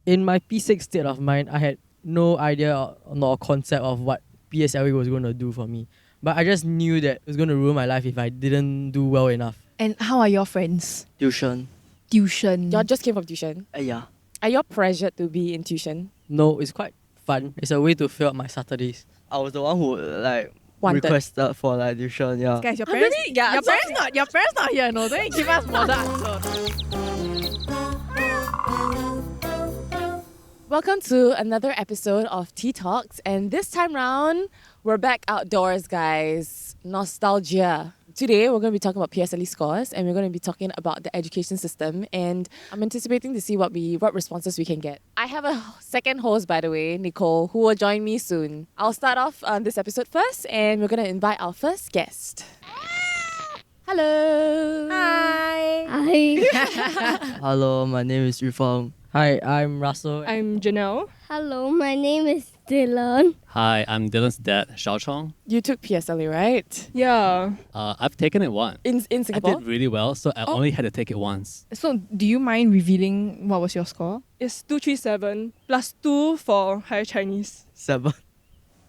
In my P6 state of mind, I had no idea nor concept of what PSLE was going to do for me. But I just knew that it was going to ruin my life if I didn't do well enough. And how are your friends? Tuition. Tuition. You all just came from tuition. Yeah. Are you all pressured to be in tuition? No, it's quite fun. It's a way to fill up my Saturdays. I was the one who Wanted. requested for tuition. Yeah. Guys, your parents, really? Yeah, your parents not here, no? Don't give us more answer. Welcome to another episode of Tea Talks, and this time round, we're back outdoors, guys. Nostalgia. Today, we're going to be talking about PSLE scores, and we're going to be talking about the education system, and I'm anticipating to see what responses we can get. I have a second host, by the way, Nicole, who will join me soon. I'll start off this episode first, and we're going to invite our first guest. Hello. Hi. Hello, my name is Yufeng. Hi, I'm Russell. I'm Janelle. Hello, my name is Dylan. Hi, I'm Dylan's dad, Xiao Chong. You took PSLE, right? Yeah. I've taken it once. In I Singapore? did really well, so I only had to take it once. So, do you mind revealing what was your score? It's 237 plus 2 for higher Chinese. 7.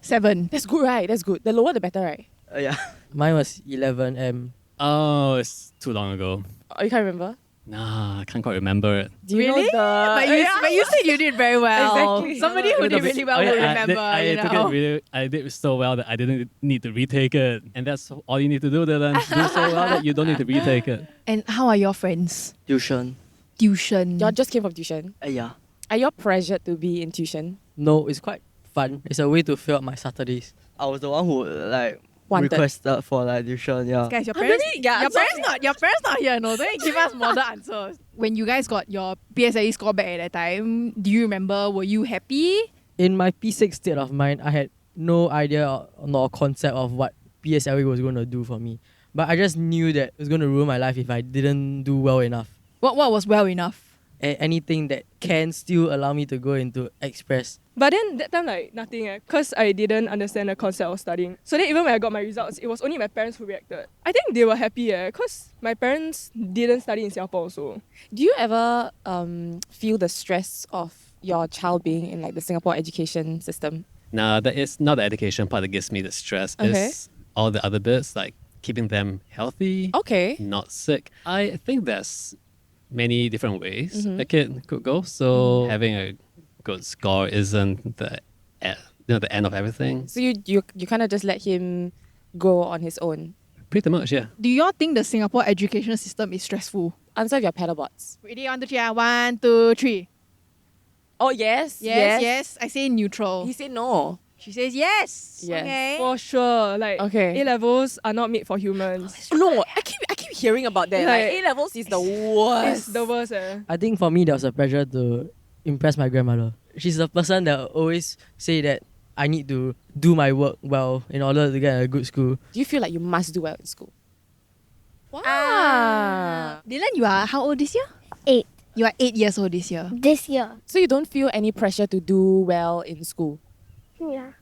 7. That's good, right? That's good. The lower, the better, right? Yeah. Mine was 11M. Oh, it's too long ago. Oh, you can't remember? Nah, I can't quite remember it. Do you know the... But you said you did very well. Exactly. Somebody who did really well will remember. I did so well that I didn't need to retake it. And that's all you need to do, Dylan. Do so well that you don't need to retake it. And how are your friends? Tuition. Tuition. You all just came from tuition. Yeah. Are you all pressured to be in tuition? No, it's quite fun. It's a way to fill up my Saturdays. I was the one who Wanted. requested for tuition. Yeah. Guys, your parents, really? Yeah, your parents not here, no? Don't give us more answers. When you guys got your PSLE score back at that time, do you remember? Were you happy? In my P6 state of mind, I had no idea nor concept of what PSLE was going to do for me. But I just knew that it was going to ruin my life if I didn't do well enough. What was well enough? Anything that can still allow me to go into express. But then that time nothing because I didn't understand the concept of studying. So then even when I got my results, it was only my parents who reacted. I think they were happy because my parents didn't study in Singapore also. Do you ever feel the stress of your child being in the Singapore education system? Nah, that is not the education part that gives me the stress. Okay. It's all the other bits, like keeping them healthy, Okay. not sick. I think there's many different ways a kid could go. So having a good score isn't the end of everything. So you kind of just let him go on his own. Pretty much, yeah. Do you all think the Singapore education system is stressful? Answer your paddle bots. Ready? 1, 2, 3. 1, 2, 3. Oh, yes. Yes. I say neutral. He said no. She says yes. Yes. Okay. For sure. Okay. A-levels are not made for humans. No, I keep hearing about that. A-levels is the worst. It's the worst. I think for me, there was a pressure to impress my grandmother. She's the person that always say that I need to do my work well in order to get a good school. Do you feel like you must do well in school? Wow. Ah. Dylan, you are how old this year? 8 You are 8 years old this year. this year. So you don't feel any pressure to do well in school? Yeah.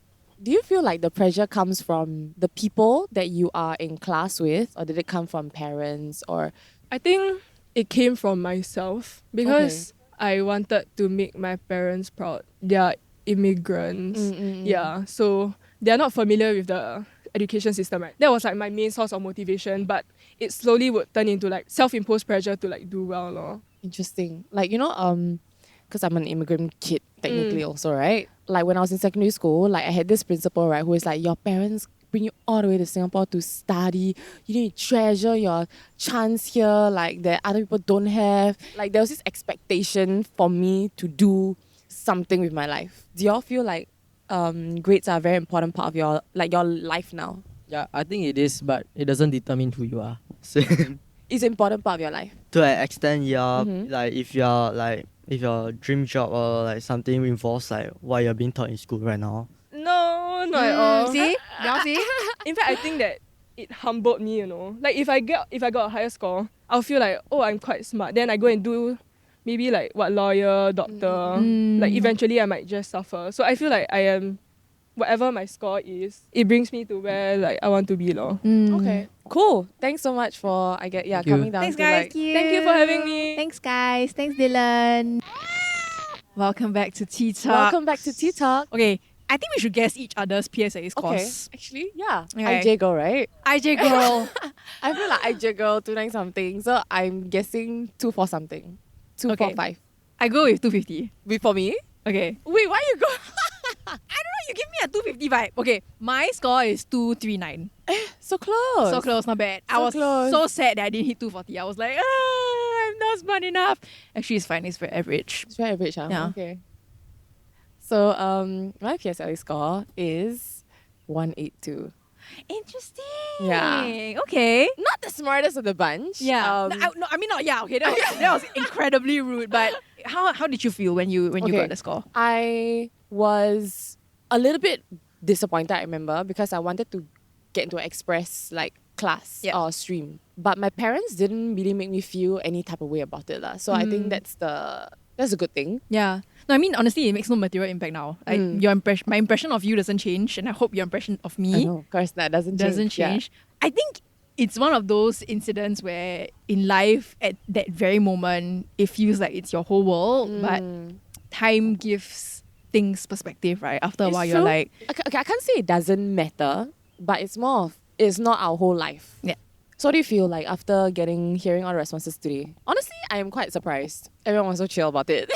Do you feel like the pressure comes from the people that you are in class with, or did it come from parents? Or I think it came from myself because I wanted to make my parents proud. They are immigrants. Yeah, so they are not familiar with the education system, right? That was my main source of motivation, but it slowly would turn into self-imposed pressure to do well. Lor. interesting, because I'm an immigrant kid technically also, right? When I was in secondary school, I had this principal, right, who is your parents bring you all the way to Singapore to study. You need to treasure your chance here, that other people don't have. There was this expectation for me to do something with my life. Do y'all feel grades are a very important part of your life now? Yeah, I think it is, but it doesn't determine who you are. Same. It's an important part of your life. To an extent, yeah. If you're if your dream job or something involves what you're being taught in school right now. No, not at all. See? Y'all see? In fact, I think that it humbled me, if I got a higher score, I'll feel I'm quite smart. Then I go and do maybe lawyer, doctor. Eventually I might just suffer. So I feel I am, whatever my score is, it brings me to where I want to be. Okay, cool. Thanks so much for coming down. Thanks, to guys. Thank you for having me. Thanks, guys. Thanks, Dylan. Welcome back to Tea Talk. Welcome back to Tea Talk. Okay, I think we should guess each other's PSA Okay, scores. actually, yeah. Okay. IJ girl, right? IJ girl. I feel like IJ girl 29 something, so I'm guessing 24 something. 245. I go with 250. Before me? Okay. Wait, why you go? I don't know, you give me a 250 vibe. Okay, my score is 239. So close. So close, not bad. I So was close. so sad that I didn't hit 240. I was like, I'm not smart enough. Actually, it's fine. It's very average. It's very average, huh? Yeah. Okay. So my PSLE score is 182. Interesting. Yeah. Okay. Not the smartest of the bunch. Yeah. Okay. That was incredibly rude. But how did you feel when you Okay. got the score? I was a little bit disappointed, I remember, because I wanted to get into an express class Yeah. or stream. But my parents didn't really make me feel any type of way about it. So I think that's a good thing. Yeah. No, I mean honestly, it makes no material impact now. Like my impression of you doesn't change, and I hope your impression of I me know, of course that doesn't change. I think it's one of those incidents where in life at that very moment it feels like it's your whole world, but time gives things perspective, right? After a It's while true. you're like, Okay, I can't say it doesn't matter, but it's more of it's not our whole life. Yeah. So what do you feel like after hearing all the responses today? Honestly, I am quite surprised. Everyone was so chill about it.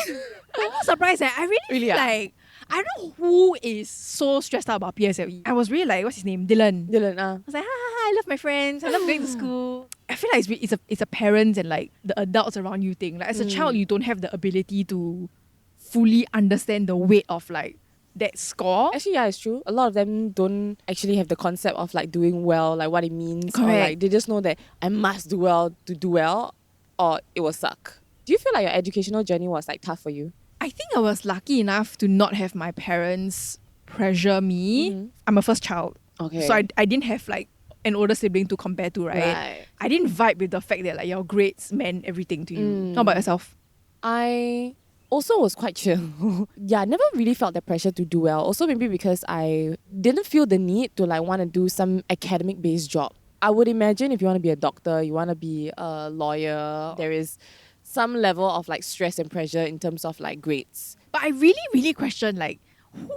I'm not surprised. I really Really, feel ah? like I don't know who is so stressed out about PSLE. I was really like, what's his name? Dylan. Dylan, I was like, I love my friends. I love going to school. I feel like it's a parents and like the adults around you thing. Like as a child, you don't have the ability to fully understand the weight of like that score. Actually, yeah, it's true. A lot of them don't actually have the concept of like doing well, like what it means. Or Correct. like they just know that I must do well to do well or it will suck. Do you feel like your educational journey was like tough for you? I think I was lucky enough to not have my parents pressure me. I'm a first child. Okay. So I didn't have like an older sibling to compare to, right? I didn't vibe with the fact that like your grades meant everything to you. How about yourself? I also was quite chill. Yeah, I never really felt the pressure to do well. Also maybe because I didn't feel the need to like want to do some academic based job. I would imagine if you want to be a doctor, you want to be a lawyer, there is some level of like stress and pressure in terms of like grades. But I really, really question like who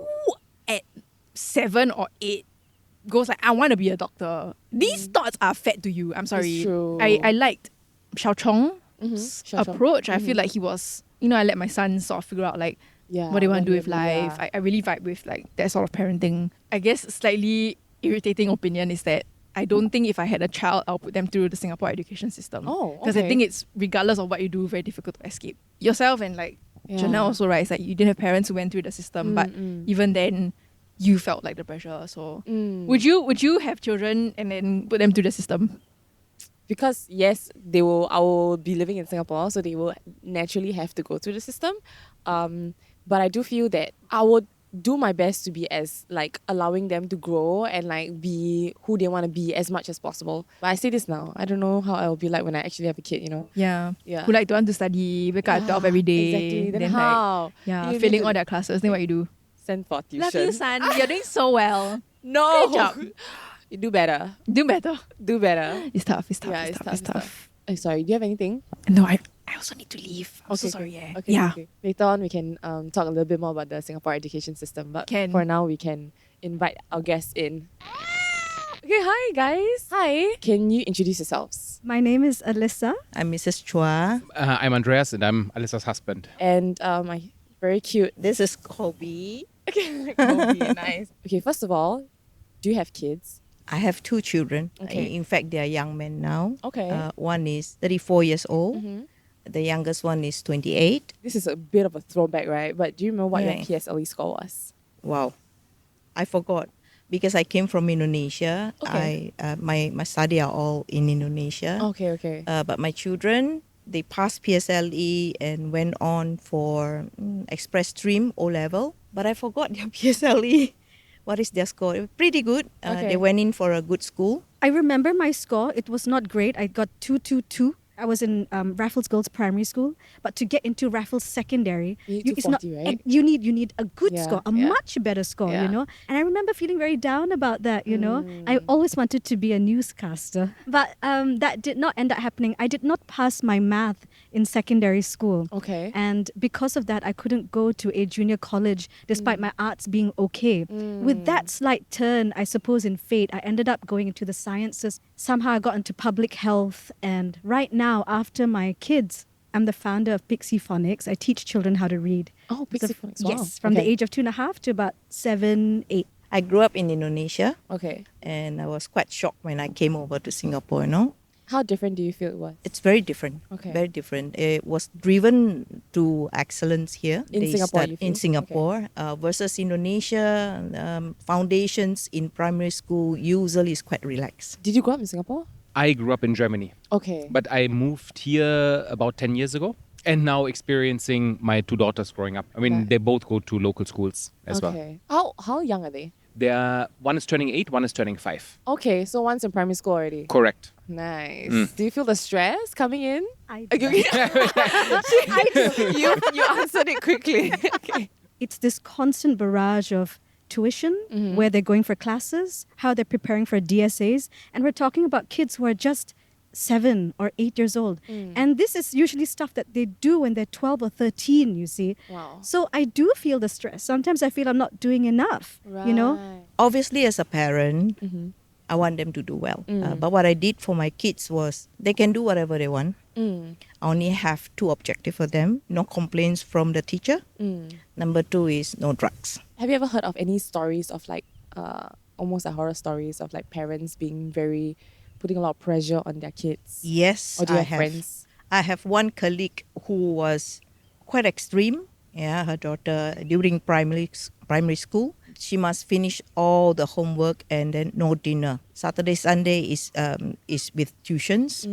at 7 or 8 goes like, I want to be a doctor. These thoughts are fed to you. I'm sorry. It's true. I liked Xiao Chong's Sure. approach. I feel like he was, I let my son sort of figure out like what they want to do with life. I really vibe with like that sort of parenting. I guess slightly irritating opinion is that I don't think if I had a child, I'll put them through the Singapore education system. Oh, Because I okay. think it's, regardless of what you do, very difficult to escape. Yourself and like Janelle also, right? It's like you didn't have parents who went through the system, but even then, you felt like the pressure. So would you have children and then put them through the system? Because yes, I will be living in Singapore, so they will naturally have to go through the system. But I do feel that I would do my best to be as like allowing them to grow and like be who they want to be as much as possible. But I say this now, I don't know how I will be like when I actually have a kid, Yeah. Yeah. Who like to want to study, wake up at 12 every day. Exactly. Then like, how? You need failing to all their classes. Then what you do? Send for tuition. Love you, son. You're doing so well. No. Great job. You do better. Do better. Do better. It's tough. It's tough. Yeah, it's tough. Sorry, do you have anything? No, I also need to leave. I'm so sorry. Yeah. Okay, Yeah. okay. Later on, we can talk a little bit more about the Singapore education system. But Can. for now, we can invite our guests in. Okay, hi guys. Hi. Can you introduce yourselves? My name is Alyssa. I'm Mrs. Chua. I'm Andreas and I'm Alyssa's husband. And my very cute. This is Kobe. Okay, Kobe, nice. Okay, first of all, do you have kids? I have 2 children. Okay. In fact, they are young men now. Okay. One is 34 years old. The youngest one is 28. This is a bit of a throwback, right? But do you remember what Yeah. your PSLE score was? Wow. I forgot because I came from Indonesia. Okay. My study are all in Indonesia. Okay. But my children, they passed PSLE and went on for express stream O-level. But I forgot their PSLE. What is their score? Pretty good. Okay. They went in for a good school. I remember my score. It was not great. I got 222. I was in Raffles Girls Primary School, but to get into Raffles Secondary, You need it's not 240, right? you need a good Yeah, score, a yeah. much better score, Yeah. you know. And I remember feeling very down about that, you know. I always wanted to be a newscaster, but that did not end up happening. I did not pass my math in secondary school. Okay. And because of that, I couldn't go to a junior college despite my arts being okay. With that slight turn, I suppose, in fate, I ended up going into the sciences. Somehow I got into public health. And right now, after my kids, I'm the founder of Pixie Phonics. I teach children how to read. Oh, Pixie Phonics. Wow. Yes, from the age of 2.5 to about 7, 8. I grew up in Indonesia, Okay. and I was quite shocked when I came over to Singapore, you know. How different do you feel it was? It's very different. Okay. Very different. It was driven to excellence here. In They Singapore, start- you feel? In Singapore versus Indonesia, foundations in primary school usually is quite relaxed. Did you grow up in Singapore? I grew up in Germany, Okay. but I moved here about 10 years ago and now experiencing my 2 daughters growing up. I mean, Right. they both go to local schools as well. Okay. How young are they? One is turning 8, one is turning 5. Okay, so one's in primary school already. Correct. Nice. Do you feel the stress coming in? I Okay. you answered it quickly. Okay. It's this constant barrage of tuition, where they're going for classes, how they're preparing for DSAs. And we're talking about kids who are just 7 or 8 years old. And this is usually stuff that they do when they're 12 or 13, you see. Wow. So I do feel the stress. Sometimes I feel I'm not doing enough, you know. Right. Obviously, as a parent, I want them to do well. But what I did for my kids was they can do whatever they want. I only have 2 objectives for them: no complaints from the teacher. Number 2 is no drugs. Have you ever heard of any stories of like almost like horror stories of like parents being putting a lot of pressure on their kids? Yes, Or do you I have friends? I have one colleague who was quite extreme. Yeah, her daughter during primary school, she must finish all the homework and then no dinner. Saturday, Sunday is with tuitions.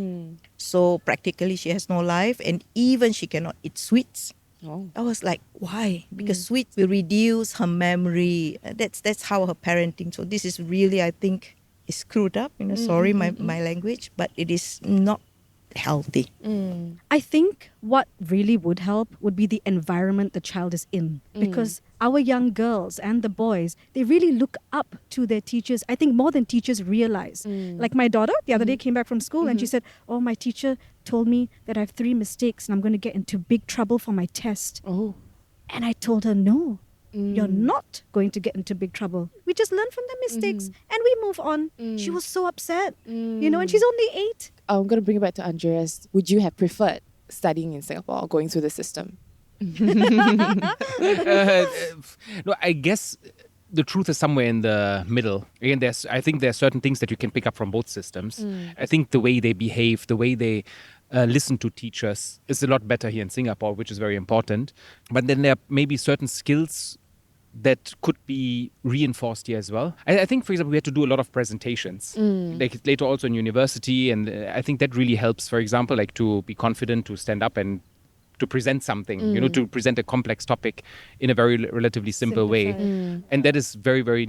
So practically she has no life, and even she cannot eat sweets. Oh. I was like, why? Because sweets will reduce her memory. That's how her parenting. So this is really, I think, is screwed up. You know, sorry my language, but it is not healthy. I think what really would help would be the environment the child is in. Because our young girls and the boys, they really look up to their teachers. I think more than teachers realize. Like my daughter, the other day came back from school and she said, oh, my teacher told me that I have 3 mistakes and I'm going to get into big trouble for my test. Oh. And I told her, no, you're not going to get into big trouble. We just learn from the mistakes and we move on. She was so upset, you know, and she's only 8. I'm going to bring it back to Andreas. Would you have preferred studying in Singapore or going through the system? No, I guess the truth is somewhere in the middle. Again, I think there are certain things that you can pick up from both systems. I think the way they behave, the way they listen to teachers is a lot better here in Singapore, which is very important. But then there are maybe certain skills that could be reinforced here as well. I think, for example, we had to do a lot of presentations, like later also in university, and I think that really helps, for example, like to be confident, to stand up and to present something, you know, to present a complex topic in a very relatively simple way. And that is very, very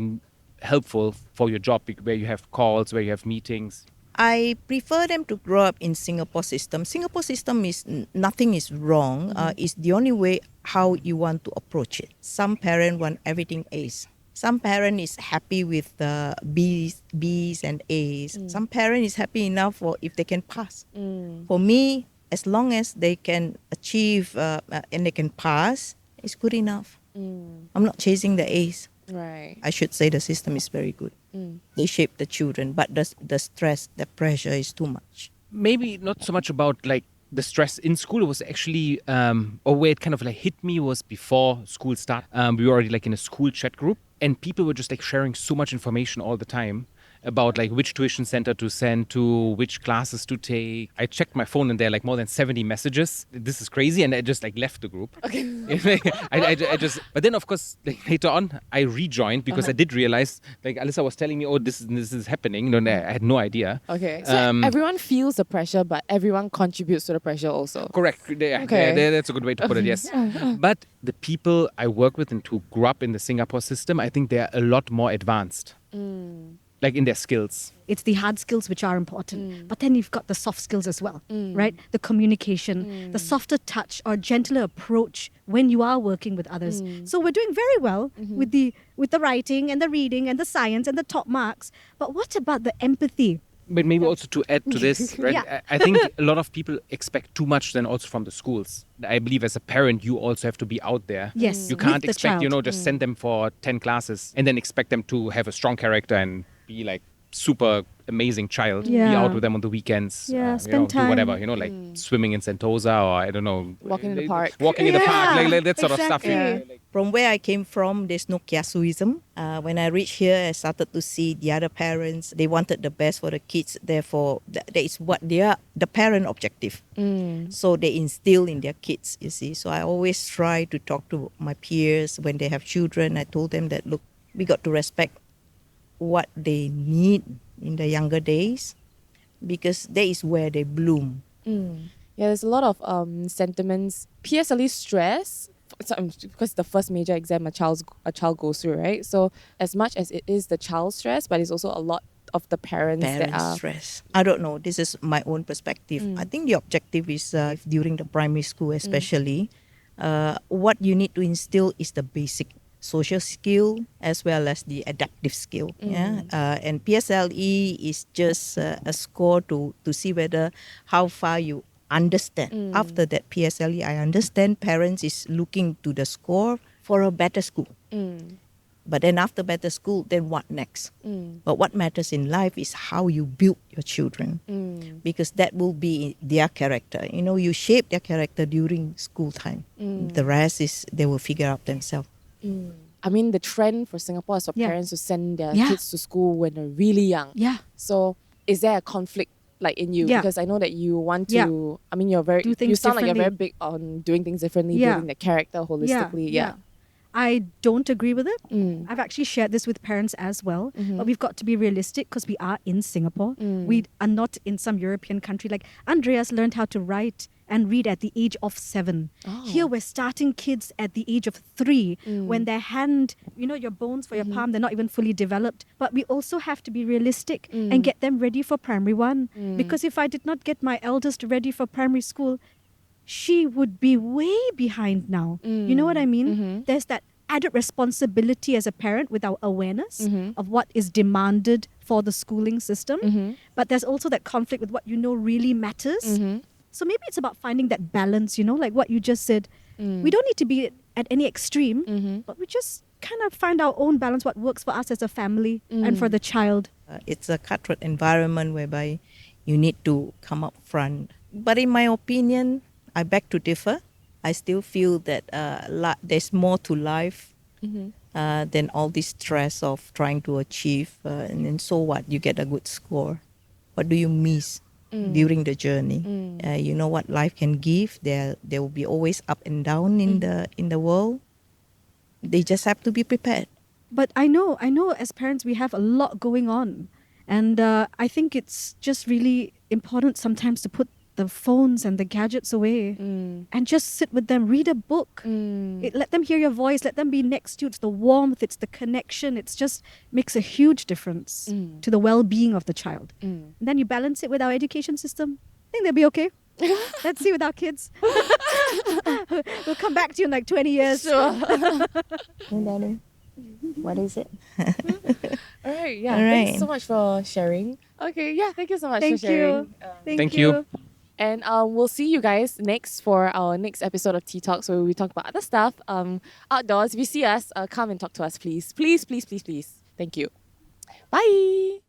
helpful for your job, where you have calls, where you have meetings. I prefer them to grow up in Singapore system. Singapore system is nothing is wrong. It's the only way how you want to approach it. Some parent want everything A's. Some parent is happy with B's and A's. Some parent is happy enough for if they can pass. For me, as long as they can achieve and they can pass, it's good enough. I'm not chasing the A's. Right. I should say the system is very good. They shape the children, but the stress, the pressure is too much. Maybe not so much about like the stress in school. It was actually, or where it kind of like hit me was before school started. We were already like in a school chat group, and people were just like sharing so much information all the time about like which tuition center to send to, which classes to take. I checked my phone and there are like more than 70 messages. This is crazy, and I just like left the group. Okay. I just, but then of course like, later on I rejoined because I did realize like Alyssa was telling me, oh, this is happening. No, I had no idea. Okay. So everyone feels the pressure, but everyone contributes to the pressure also. Correct. Okay. That's a good way to put it, yes. But the people I work with and who grew up in the Singapore system, I think they're a lot more advanced. like in their skills. It's the hard skills which are important. But then you've got the soft skills as well, right? The communication, the softer touch or gentler approach when you are working with others. So we're doing very well with the writing and the reading and the science and the top marks. But what about the empathy? But maybe also to add to this, right? Yeah. I think a lot of people expect too much then also from the schools. I believe as a parent, you also have to be out there. Yes, You with can't the expect, child. just send them for 10 classes and then expect them to have a strong character and be like super amazing child. Be Yeah. out with them on the weekends. Yeah, spend do time. whatever, like swimming in Sentosa or I don't know. Walking in the park. Walking in the park, Yeah, like that sort of stuff. exactly. From where I came from, there's no kiasuism. When I reached here, I started to see the other parents. They wanted the best for the kids. Therefore, that is what the parent objective. So they instill in their kids, you see. So I always try to talk to my peers when they have children. I told them that, look, we got to respect what they need in the younger days because that is where they bloom. Yeah, there's a lot of sentiments. PSLE stress, because the first major exam a child goes through, right? So as much as it is the child's stress, but it's also a lot of the parents that Parent are... stress. I don't know. This is my own perspective. I think the objective is during the primary school especially, what you need to instill is the basic social skill as well as the adaptive skill. Yeah, and PSLE is just a score to see whether how far you understand. After that PSLE, I understand parents is looking to the score for a better school. But then after better school, then what next? But what matters in life is how you build your children, because that will be their character. You shape their character during school time. The rest is they will figure out themselves. I mean, the trend for Singapore is for Yeah. parents to send their Yeah. kids to school when they're really young. Yeah. So is there a conflict like in you? Yeah. Because I know that you want to, Yeah. I mean, you're very, Do things you sound like you're very differently. big on doing things differently, Yeah. building the character holistically. Yeah. I don't agree with it. I've actually shared this with parents as well. But we've got to be realistic because we are in Singapore. We are not in some European country. Like Andreas learned how to write and read at the age of 7. Here we're starting kids at the age of 3 when their hand, your bones for your palm, they're not even fully developed. But we also have to be realistic and get them ready for primary 1. Because if I did not get my eldest ready for primary school, she would be way behind now. You know what I mean? There's that added responsibility as a parent with our awareness of what is demanded for the schooling system. But there's also that conflict with what really matters. So maybe it's about finding that balance, like what you just said. We don't need to be at any extreme, but we just kind of find our own balance, what works for us as a family and for the child. It's a cutthroat environment whereby you need to come up front. But in my opinion, I beg to differ. I still feel that there's more to life than all this stress of trying to achieve. And then so what? You get a good score. What do you miss during the journey? You know what life can give. There will be always up and down in the world. They just have to be prepared. But I know as parents we have a lot going on. And I think it's just really important sometimes to put the phones and the gadgets away and just sit with them, read a book. Let them hear your voice, let them be next to you. It's the warmth, it's the connection. It just makes a huge difference to the well-being of the child. And then you balance it with our education system. I think they'll be okay. Let's see with our kids. We'll come back to you in like 20 years. Sure. Daddy, what is it? All right, yeah. All right. Thanks so much for sharing. Okay, yeah, thank you so much Thank for sharing. you. Thank you. And we'll see you guys next for our next episode of Tea Talks where we talk about other stuff outdoors. If you see us, come and talk to us, please. Please, please, please, please. Thank you. Bye.